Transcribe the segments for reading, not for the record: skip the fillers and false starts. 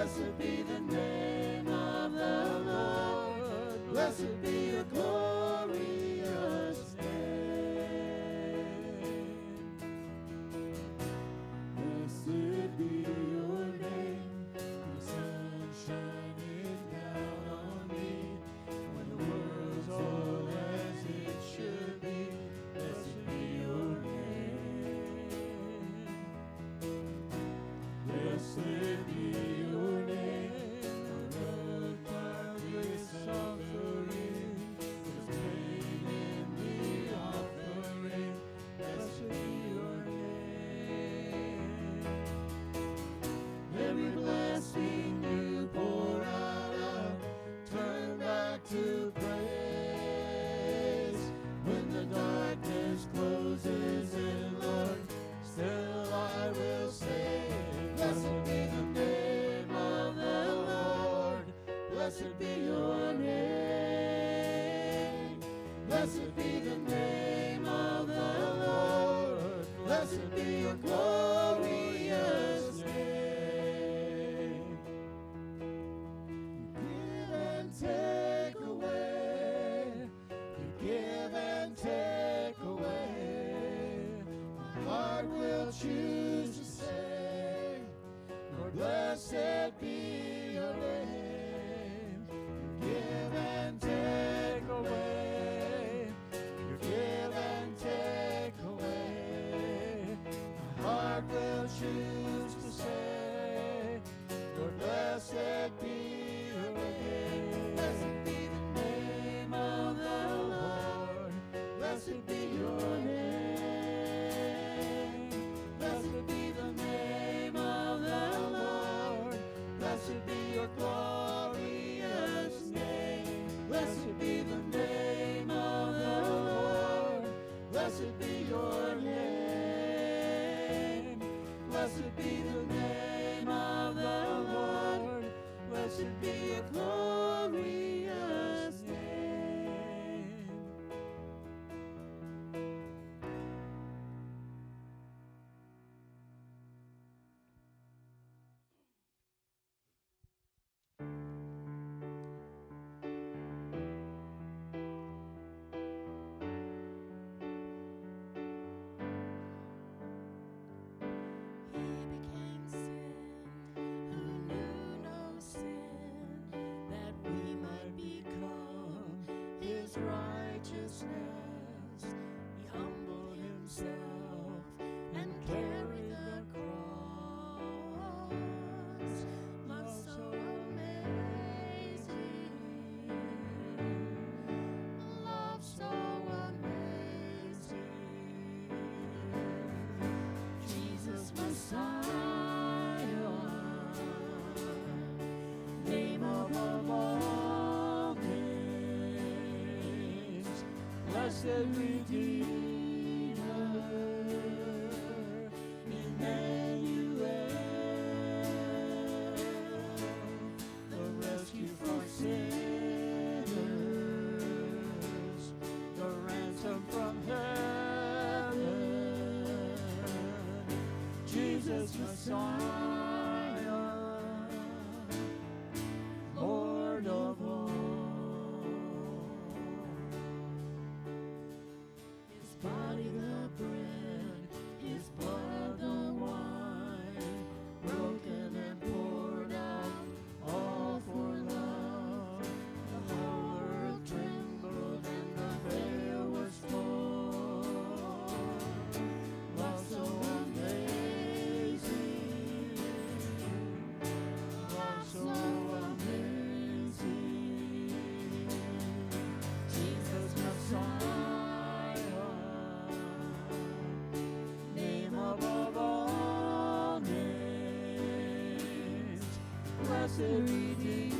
Blessed be the name of the Lord. Blessed be your glorious name. Blessed be your name. The sun shining down on me when the world's all as it should be. Blessed be your name. Blessed be your name. The road cloudly suffering was paid in the offering. Blessed be your name. Every blessing you pour out, I'll turn back to praise. When the darkness closes in, Lord, still I will say, blessed be the name of the Lord. Blessed be your name. Blessed be the name of the Lord. Blessed be your glorious name. You give and take away. You give and take away. My heart will choose to say, Lord, blessed be your name. You give and take away. You give and take away. My heart will choose to say, Lord, blessed be your name. Blessed be the name of the Lord. Blessed be your name. Blessed be the name of the Lord. Blessed be your glorious name. Blessed be the name of the Lord. Blessed be your name. Blessed be the name of the Lord. Blessed be your glorious name. He became sin who knew no sin, that we might become his righteousness. He humbled himself and carried the cross. Love so amazing, love so amazing. Jesus Messiah, name above all names, blessed Redeemer, Emmanuel, the rescue for sinners, the ransom from heaven, Jesus Messiah, Lord of all. His body the bread, his blood the wine, broken and poured out, all for love. The whole earth trembled and the veil was torn. Love so amazing, love so amazing. Jesus Messiah, name above all names, blessed Redeemer,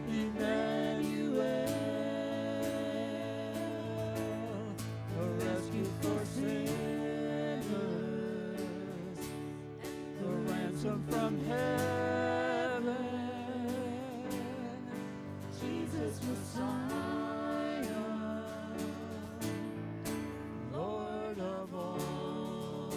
Emmanuel, a rescue for sinners, the ransom from heaven, Jesus Messiah, Lord of all.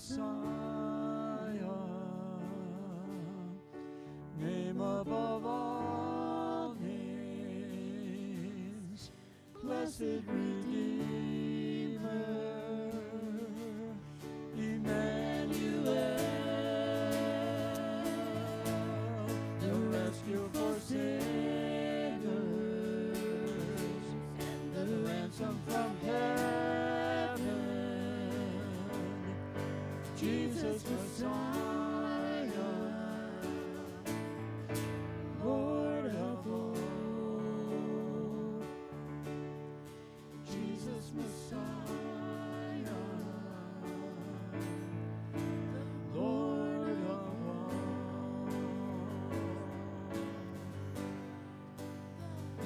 Messiah, name above all names, blessed Redeemer, Emmanuel, the rescue for sinners, the ransom from heaven, Jesus Messiah, Lord of all, Jesus Messiah, Lord of all,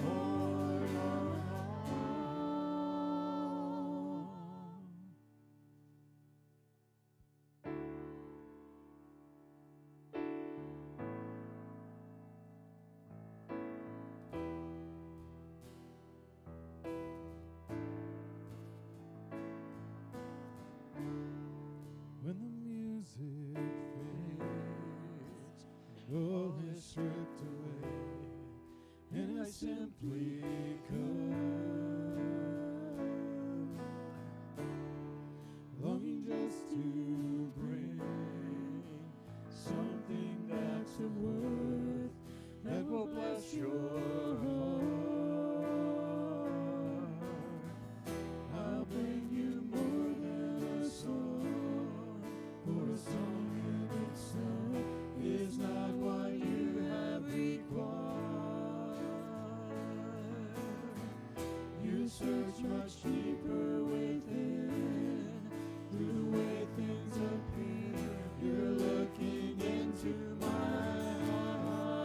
Lord of when the music fades and all is stripped away, and I simply come, longing just to bring something that's of worth that will bless your heart. I'll bring you more than a song, for a song in itself is not what you have required. You search much deeper within, through the way things appear. You're looking into my heart.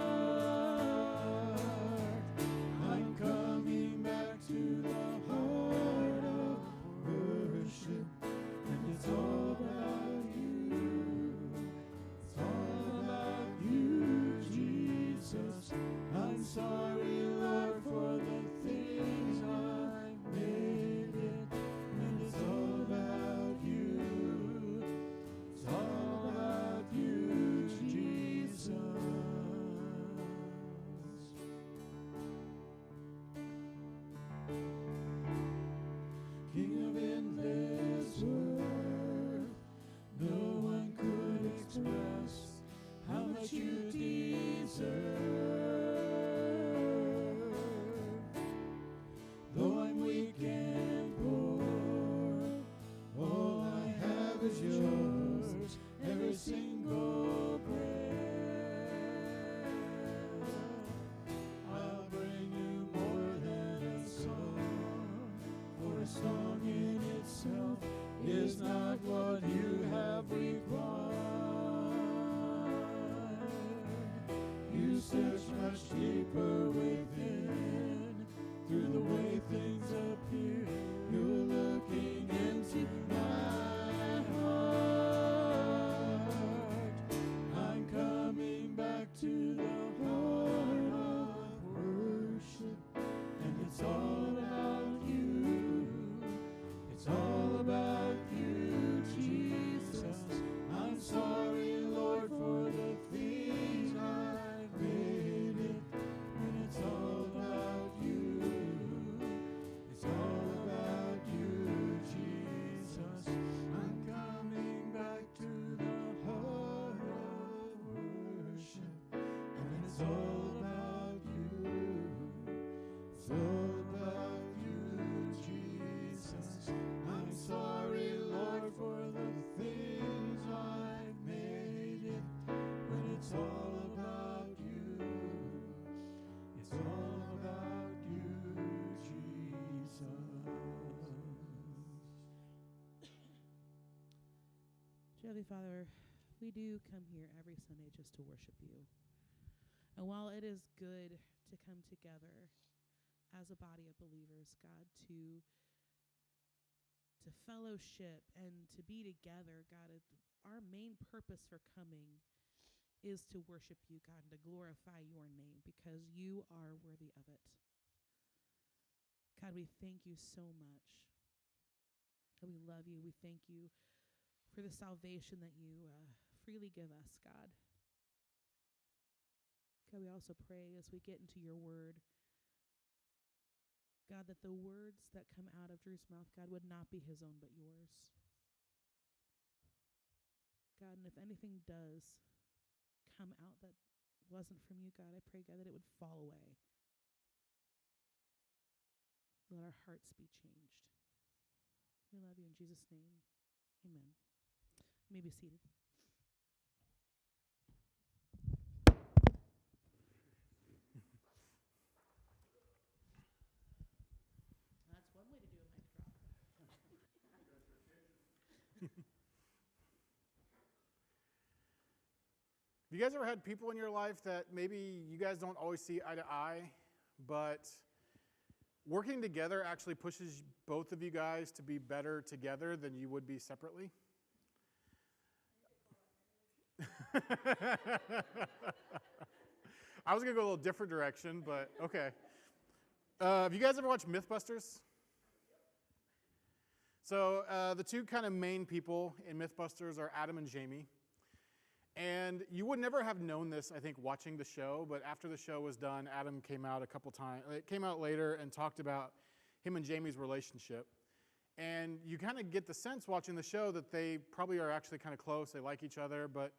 I'm coming back to the heart of worship, and it's all about you. It's all about you, Jesus. I'm sorry, Lord, for the things I've made it, and it's all about you. It's all about you, Jesus. King of endless worth, no one could express how much you deserve. Though I'm weak and poor, all I have is yours, every single breath. I'll bring you more than a song, for a song in itself is not what you have required. You search much deeper within, through the way things appear. You're looking into my heart. I'm coming back to the heart of worship, and it's all about you. It's all about you, Jesus. I'm sorry, Lord, for the things I've made it, when it's all about you. It's all about you, Jesus. I'm coming back to the heart of worship, and it's all about you. It's all about you, Jesus. I'm sorry, Lord, for the things I've made it, when it's all about you. It's all about you, Jesus. Heavenly Father, we do come here every Sunday just to worship you. And while it is good to come together as a body of believers, God, to fellowship and to be together, God, our main purpose for coming is to worship you, God, and to glorify your name because you are worthy of it. God, we thank you so much. We love you. We thank you for the salvation that you freely give us, God. God, we also pray as we get into your word, God, that the words that come out of Drew's mouth, God, would not be his own but yours. God, and if anything does come out that wasn't from you, God, I pray, God, that it would fall away. Let our hearts be changed. We love you in Jesus' name. Amen. You may be seated. That's one way to do a mic drop. Have you guys ever had people in your life that maybe you guys don't always see eye to eye, but working together actually pushes both of you guys to be better together than you would be separately? I was going to go a little different direction, but okay. Have you guys ever watched Mythbusters? So the two kind of main people in Mythbusters are Adam and Jamie. And you would never have known this, I think, watching the show, but after the show was done, Adam came out a couple times. It came out later and talked about him and Jamie's relationship. And you kind of get the sense watching the show that they probably are actually kind of close. They like each other. But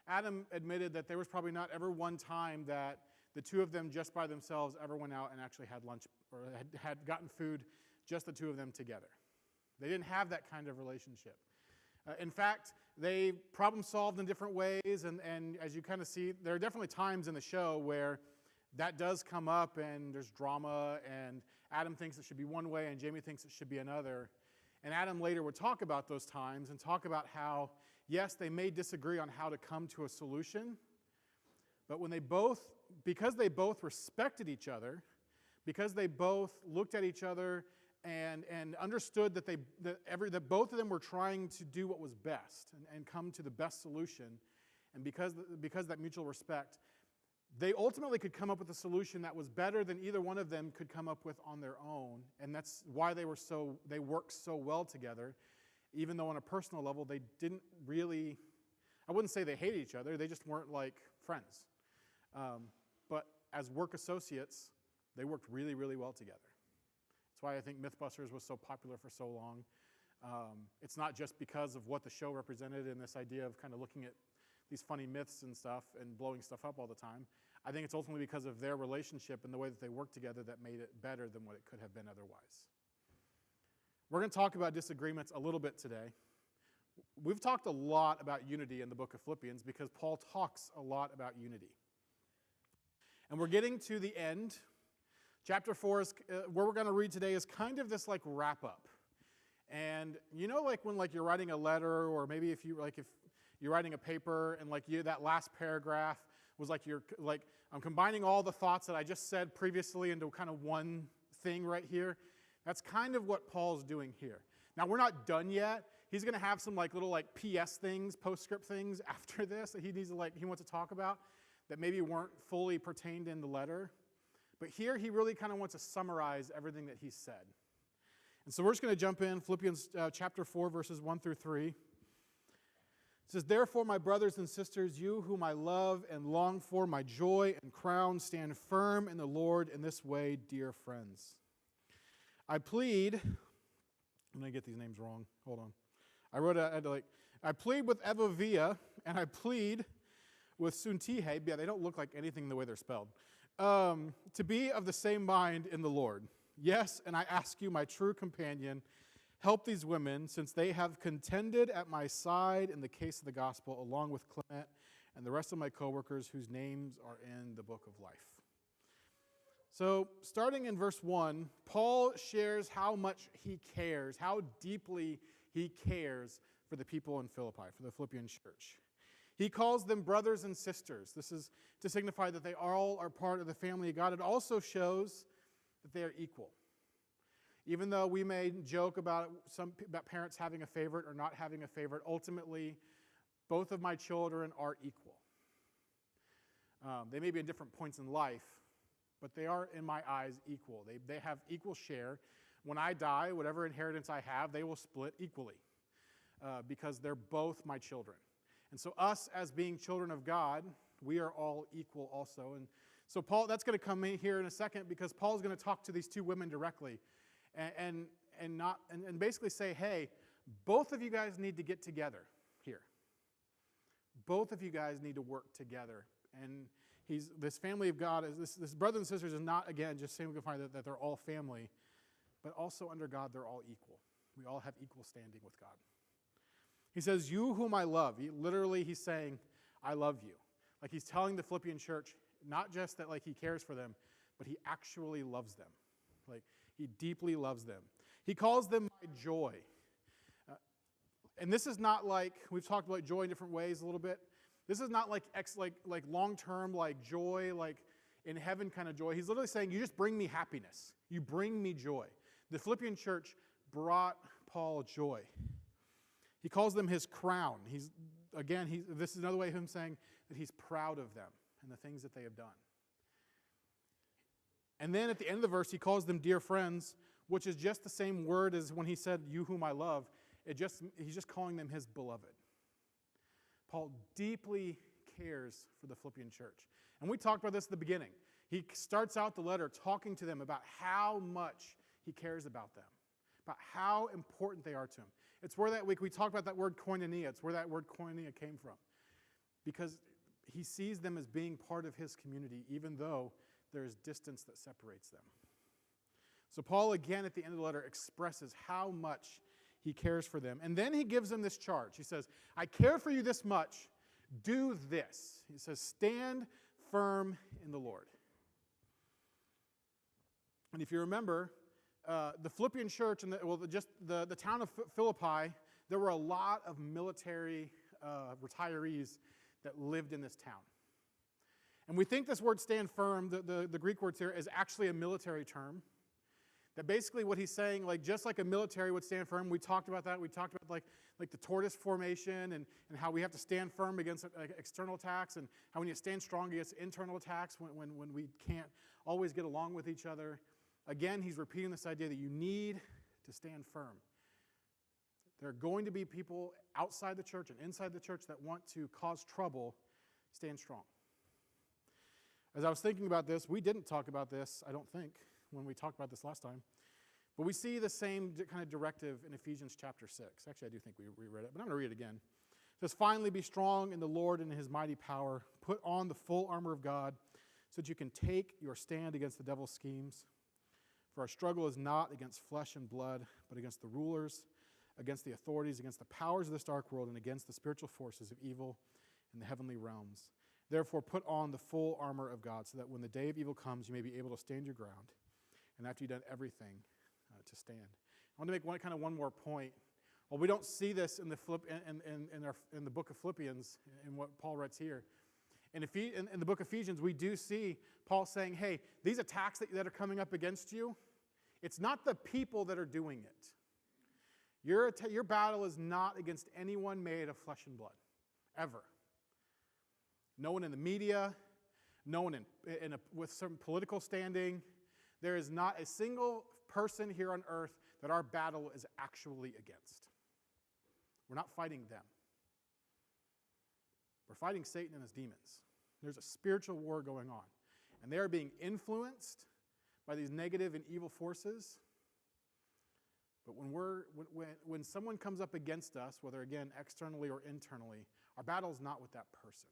Adam admitted that there was probably not ever one time that the two of them just by themselves ever went out and actually had lunch or had gotten food, just the two of them together. They didn't have that kind of relationship. In fact, they problem solved in different ways, and as you kind of see, there are definitely times in the show where that does come up and there's drama, and Adam thinks it should be one way and Jamie thinks it should be another. And Adam later would talk about those times and talk about how, yes, they may disagree on how to come to a solution, but when because they both respected each other, because they both looked at each other and understood that both of them were trying to do what was best and come to the best solution, and because that mutual respect, they ultimately could come up with a solution that was better than either one of them could come up with on their own, and that's why they worked so well together, even though on a personal level they didn't really, I wouldn't say they hated each other, they just weren't like friends. But as work associates, they worked really, really well together. That's why I think Mythbusters was so popular for so long. It's not just because of what the show represented and this idea of kind of looking at these funny myths and stuff and blowing stuff up all the time. I think it's ultimately because of their relationship and the way that they worked together that made it better than what it could have been otherwise. We're going to talk about disagreements a little bit today. We've talked a lot about unity in the book of Philippians because Paul talks a lot about unity. And we're getting to the end. Chapter 4 is where we're going to read today is kind of this like wrap up. And you know, like when like you're writing a letter, or maybe if you're writing a paper and like that last paragraph was like I'm combining all the thoughts that I just said previously into kind of one thing right here. That's kind of what Paul's doing here. Now we're not done yet. He's going to have some like little like PS things, postscript things after this that he wants to talk about that maybe weren't fully pertained in the letter. But here he really kind of wants to summarize everything that he said. And so we're just going to jump in, Philippians chapter 4, verses 1 through 3. It says, "Therefore, my brothers and sisters, you whom I love and long for, my joy and crown, stand firm in the Lord in this way, dear friends. I plead," I'm going to get these names wrong. Hold on. I plead with Evovia, and I plead with Suntihe. Yeah, they don't look like anything the way they're spelled. To be of the same mind in the Lord. Yes, and I ask you, my true companion, help these women, since they have contended at my side in the case of the gospel, along with Clement and the rest of my co-workers whose names are in the book of life. So, starting in verse 1, Paul shares how much he cares, how deeply he cares for the people in Philippi, for the Philippian church. He calls them brothers and sisters. This is to signify that they all are part of the family of God. It also shows that they are equal. Even though we may joke about parents having a favorite or not having a favorite, ultimately, both of my children are equal. They may be in different points in life, but they are, in my eyes, equal. They have equal share. When I die, whatever inheritance I have, they will split equally. because they're both my children. And so us as being children of God, we are all equal also. And so Paul, that's going to come in here in a second because Paul's going to talk to these two women directly and basically say, hey, both of you guys need to get together here. Both of you guys need to work together. And this family of God, this brothers and sisters is not, again, just saying we can find that they're all family, but also under God, they're all equal. We all have equal standing with God. He says, you whom I love. He's saying, I love you. Like he's telling the Philippian church, not just that like he cares for them, but he actually loves them. Like he deeply loves them. He calls them my joy. And this is not like, we've talked about joy in different ways a little bit. This is not like long-term like joy, like in heaven kind of joy. He's literally saying, you just bring me happiness. You bring me joy. The Philippian church brought Paul joy. He calls them his crown. This is another way of him saying that he's proud of them and the things that they have done. And then at the end of the verse, he calls them dear friends, which is just the same word as when he said, you whom I love. He's just calling them his beloved. Paul deeply cares for the Philippian church. And we talked about this at the beginning. He starts out the letter talking to them about how much he cares about them, about how important they are to him. It's where that week we talked about that word koinonia. It's where that word koinonia came from. Because he sees them as being part of his community, even though there is distance that separates them. So Paul, again, at the end of the letter, expresses how much he cares for them. And then he gives them this charge. He says, I care for you this much. Do this. He says, stand firm in the Lord. And if you remember, the Philippian church and the town of Philippi, there were a lot of military retirees that lived in this town. And we think this word stand firm, the Greek words here, is actually a military term. That basically what he's saying, like just like a military would stand firm, we talked about that. We talked about like the tortoise formation and how we have to stand firm against external attacks and how we need to stand strong against internal attacks when we can't always get along with each other. Again, he's repeating this idea that you need to stand firm. There are going to be people outside the church and inside the church that want to cause trouble. Stand strong. As I was thinking about this, we didn't talk about this, I don't think, when we talked about this last time. But we see the same kind of directive in Ephesians chapter 6. Actually, I do think we reread it, but I'm going to read it again. It says, finally, be strong in the Lord and in his mighty power. Put on the full armor of God so that you can take your stand against the devil's schemes. For our struggle is not against flesh and blood, but against the rulers, against the authorities, against the powers of this dark world, and against the spiritual forces of evil in the heavenly realms. Therefore, put on the full armor of God so that when the day of evil comes, you may be able to stand your ground. And after you've done everything, to stand. I want to make one more point. Well, we don't see this in the book of Philippians, in what Paul writes here. In the book of Ephesians, we do see Paul saying, hey, these attacks that are coming up against you, it's not the people that are doing it. Your battle is not against anyone made of flesh and blood, ever. No one in the media, no one with some political standing. There is not a single person here on earth that our battle is actually against. We're not fighting them. We're fighting Satan and his demons. There's a spiritual war going on. And they are being influenced by these negative and evil forces. But when someone comes up against us, whether again externally or internally, our battle is not with that person.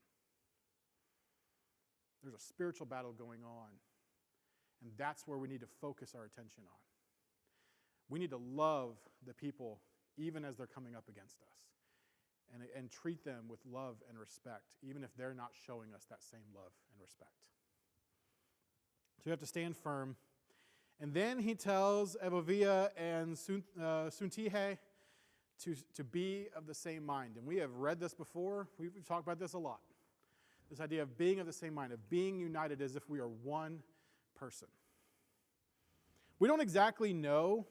There's a spiritual battle going on. And that's where we need to focus our attention on. We need to love the people even as they're coming up against us. And treat them with love and respect, even if they're not showing us that same love and respect. So we have to stand firm. And then he tells Evovia and Suntihe to be of the same mind. And we have read this before. We've talked about this a lot. This idea of being of the same mind, of being united as if we are one person. We don't exactly know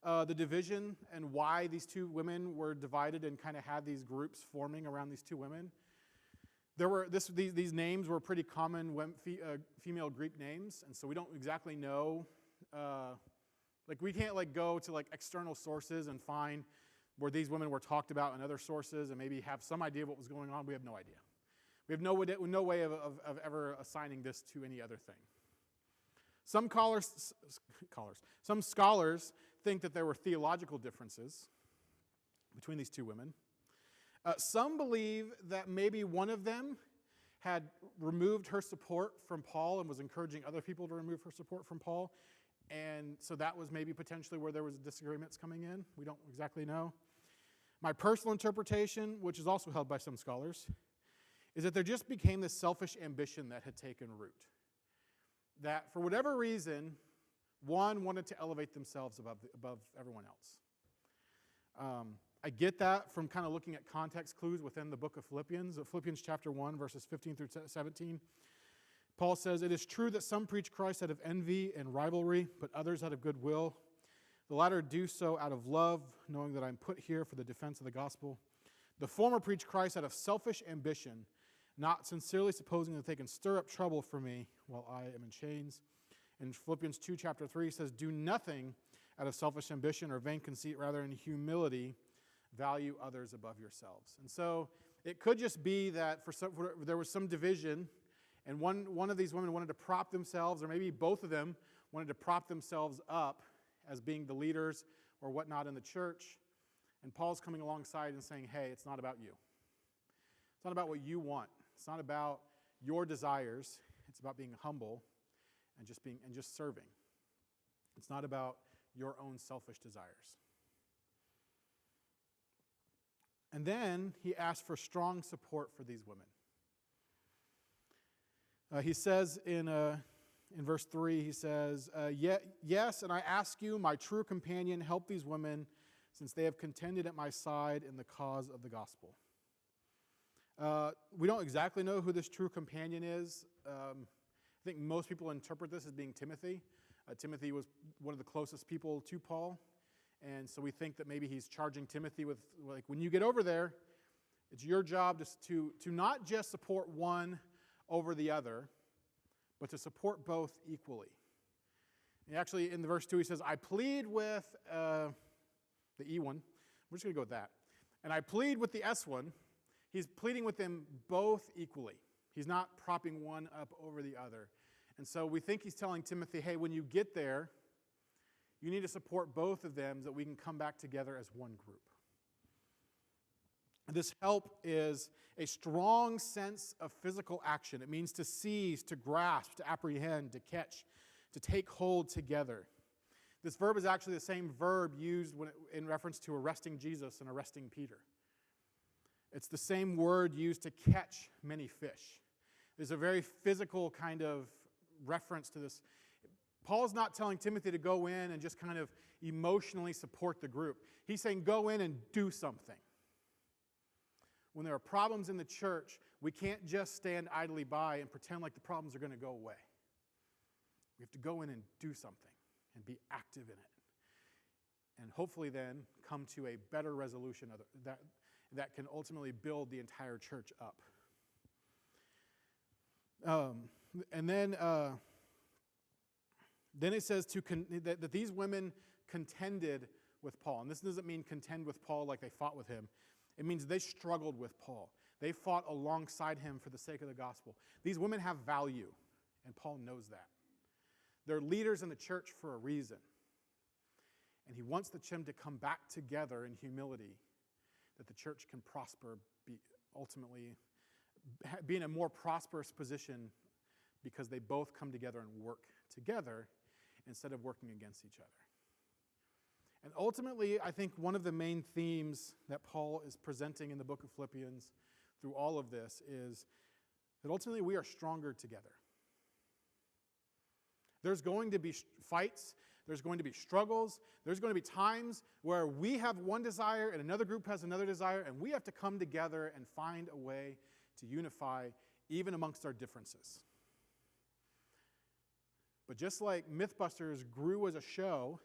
the division and why these two women were divided and kind of had these groups forming around these two women. These names were pretty common female Greek names, and so we don't exactly know. We can't go to external sources and find where these women were talked about in other sources and maybe have some idea of what was going on. We have no idea. We have no way of ever assigning this to any other thing. Some scholars think that there were theological differences between these two women. Some believe that maybe one of them had removed her support from Paul and was encouraging other people to remove her support from Paul. And so that was maybe potentially where there was disagreements coming in. We don't exactly know. My personal interpretation, which is also held by some scholars, is that there just became this selfish ambition that had taken root. That for whatever reason, one wanted to elevate themselves above everyone else. I get that from kind of looking at context clues within the book of Philippians. Philippians chapter 1, verses 15 through 17. Paul says, "It is true that some preach Christ out of envy and rivalry, but others out of goodwill. The latter do so out of love, knowing that I am put here for the defense of the gospel. The former preach Christ out of selfish ambition, not sincerely supposing that they can stir up trouble for me while I am in chains." In Philippians 2, chapter 3, he says, "Do nothing out of selfish ambition or vain conceit, rather in humility value others above yourselves." And so it could just be that there was some division, and one of these women wanted to prop themselves, or maybe both of them wanted to prop themselves up as being the leaders or whatnot in the church. And Paul's coming alongside and saying, hey, it's not about you. It's not about what you want. It's not about your desires. It's about being humble and just serving. It's not about your own selfish desires. And then he asked for strong support for these women. He says in verse 3, he says, "Yes, and I ask you, my true companion, help these women, since they have contended at my side in the cause of the gospel." We don't exactly know who this true companion is. I think most people interpret this as being Timothy. Timothy was one of the closest people to Paul. And so we think that maybe he's charging Timothy with, like, when you get over there, it's your job to not just support one over the other, but to support both equally. And actually, in the verse 2, he says, "I plead with," the E one. We're just going to go with that. "And I plead with the S one." He's pleading with them both equally. He's not propping one up over the other. And so we think he's telling Timothy, hey, when you get there, you need to support both of them so that we can come back together as one group. This help is a strong sense of physical action. It means to seize, to grasp, to apprehend, to catch, to take hold together. This verb is actually the same verb used in reference to arresting Jesus and arresting Peter. It's the same word used to catch many fish. There's a very physical kind of reference to this. Paul's not telling Timothy to go in and just kind of emotionally support the group. He's saying go in and do something. When there are problems in the church, we can't just stand idly by and pretend like the problems are going to go away. We have to go in and do something and be active in it. And hopefully then come to a better resolution of that can ultimately build the entire church up. And then it says that these women contended with Paul. And this doesn't mean contend with Paul like they fought with him. It means they struggled with Paul. They fought alongside him for the sake of the gospel. These women have value, and Paul knows that. They're leaders in the church for a reason. And he wants the church to come back together in humility, that the church can prosper, ultimately be in a more prosperous position because they both come together and work together instead of working against each other. And ultimately, I think one of the main themes that Paul is presenting in the book of Philippians through all of this is that ultimately we are stronger together. There's going to be fights, there's going to be struggles, there's going to be times where we have one desire and another group has another desire, and we have to come together and find a way to unify even amongst our differences. But just like Mythbusters grew as a show